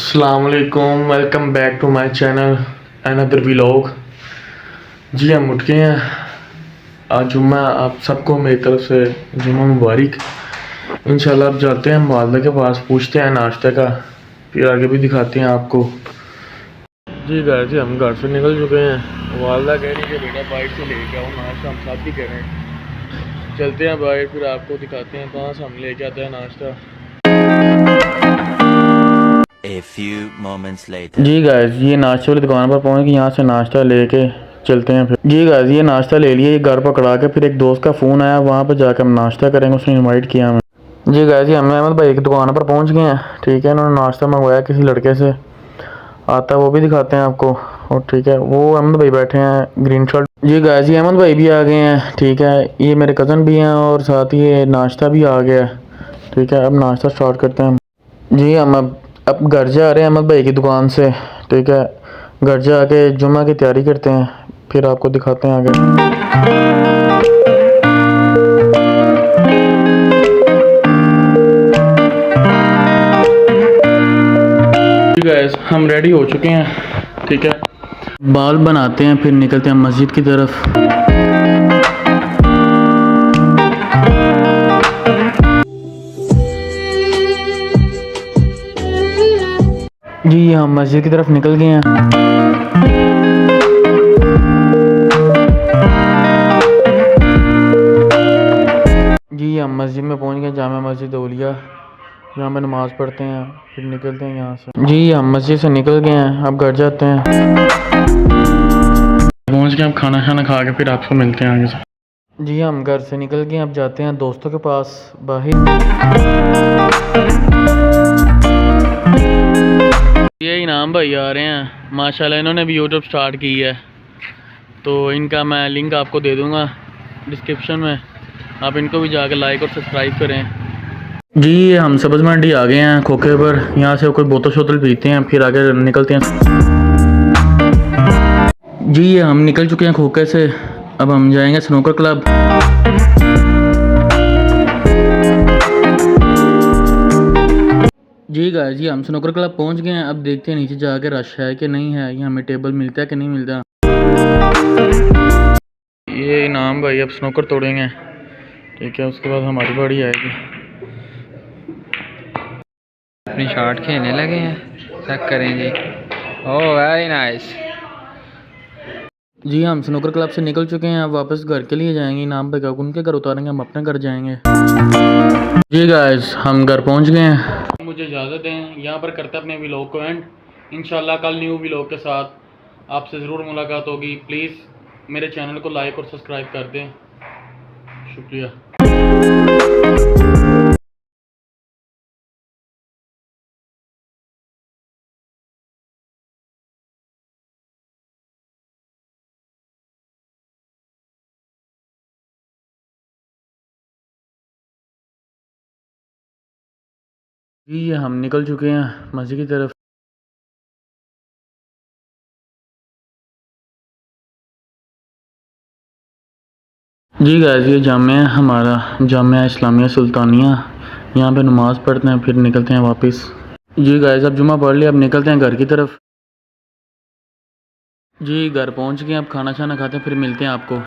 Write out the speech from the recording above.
अस्सलामुअलैकुम, welcome back to my channel another vlog. जी हम उठ गए हैं, आज जुम्मा। आप सबको मेरी तरफ से जुम्मा मुबारक। इंशाल्लाह अब जाते हैं वालदा के पास, पूछते हैं नाश्ते का, फिर आगे भी दिखाते हैं आपको। जी घर से हम घर से निकल चुके हैं। वालदा कह रही है बेटा बाइक से लेके आओ नाश्ता, हम साथ ही कह रहे हैं। चलते हैं बाइक, फिर आपको दिखाते हैं कहाँ से हम लेके आते हैं नाश्ता। A few moments later. जी गाइस ये नाश्ते वाली दुकान पर पहुंच के यहाँ से नाश्ता लेके चलते हैं। फिर जी गाइस ये नाश्ता ले लिए, ये घर पकड़ा के, फिर एक दोस्त का फ़ोन आया, वहाँ पर जाकर हम नाश्ता करेंगे, उसने इनवाइट किया हमें। जी गाइस ये हम अहमद भाई की दुकान पर पहुँच गए हैं। ठीक है, उन्होंने नाश्ता मंगवाया किसी लड़के से, आता है वो भी दिखाते हैं आपको। और ठीक है, वो अहमद भाई बैठे हैं ग्रीन शर्ट। जी गाइस ये अहमद भाई भी आ गए हैं। ठीक है, ये मेरे कज़न भी हैं और साथ ही ये नाश्ता भी आ गया। ठीक है, अब नाश्ता स्टार्ट करते हैं। जी हम अब घर जा रहे हैं अहमद भाई की दुकान से। ठीक है, घर जा के जुम्मा की तैयारी करते हैं, फिर आपको दिखाते हैं आगे। गाइस हम रेडी हो चुके हैं। ठीक है, बाल बनाते हैं, फिर निकलते हैं मस्जिद की तरफ। जी हम मस्जिद की तरफ निकल गए हैं। जी हम मस्जिद में पहुंच गए, जामा मस्जिद औलिया, यहाँ पे नमाज़ पढ़ते हैं, फिर निकलते हैं यहाँ से। जी हम मस्जिद से निकल गए हैं, अब घर जाते हैं। पहुंच गए, अब खाना खा के फिर आपको मिलते हैं आगे से। जी हम घर से निकल गए, अब जाते हैं दोस्तों के पास बाहर। ये इनाम भाई आ रहे हैं माशाल्लाह, इन्होंने भी यूट्यूब स्टार्ट की है, तो इनका मैं लिंक आपको दे दूंगा डिस्क्रिप्शन में, आप इनको भी जाकर लाइक और सब्सक्राइब करें। जी हम सब्ज़ मंडी आ गए हैं खोखे पर, यहाँ से कोई बोतल शोतल पीते हैं, फिर आगे निकलते हैं। जी हम निकल चुके हैं खोखे से, अब हम जाएंगे स्नूकर क्लब। जी गाइस जी हम स्नूकर क्लब पहुंच गए हैं, अब देखते हैं नीचे जाके रश है कि नहीं है, ये हमें टेबल मिलता है कि नहीं मिलता। ये इनाम भाई अब स्नूकर तोड़ेंगे। ठीक है, उसके बाद हमारी बारी आएगी। अपनी शॉट खेलने लगे हैं, चेक करें जी। Oh very nice. जी हम स्नूकर क्लब से निकल चुके हैं, अब वापस घर के लिए जाएंगे। इनाम भाई का उनके घर उतारेंगे, हम अपने घर जाएंगे। जी गाइस हम घर पहुंच गए हैं। मुझे इजाज़त दें, यहाँ पर करते अपने व्लॉग को एंड। इंशाल्लाह कल न्यू व्लॉग के साथ आपसे ज़रूर मुलाकात होगी। प्लीज़ मेरे चैनल को लाइक और सब्सक्राइब कर दें, शुक्रिया। जी हम निकल चुके हैं मस्जिद की तरफ। जी गाइस ये जामिया हमारा जामिया इस्लामिया सुल्तानिया, यहाँ पे नमाज़ पढ़ते हैं, फिर निकलते हैं वापस। जी गाइस अब जुम्मा पढ़ लिया, अब निकलते हैं घर की तरफ। जी घर पहुँच गए, अब खाना खाते हैं, फिर मिलते हैं आपको।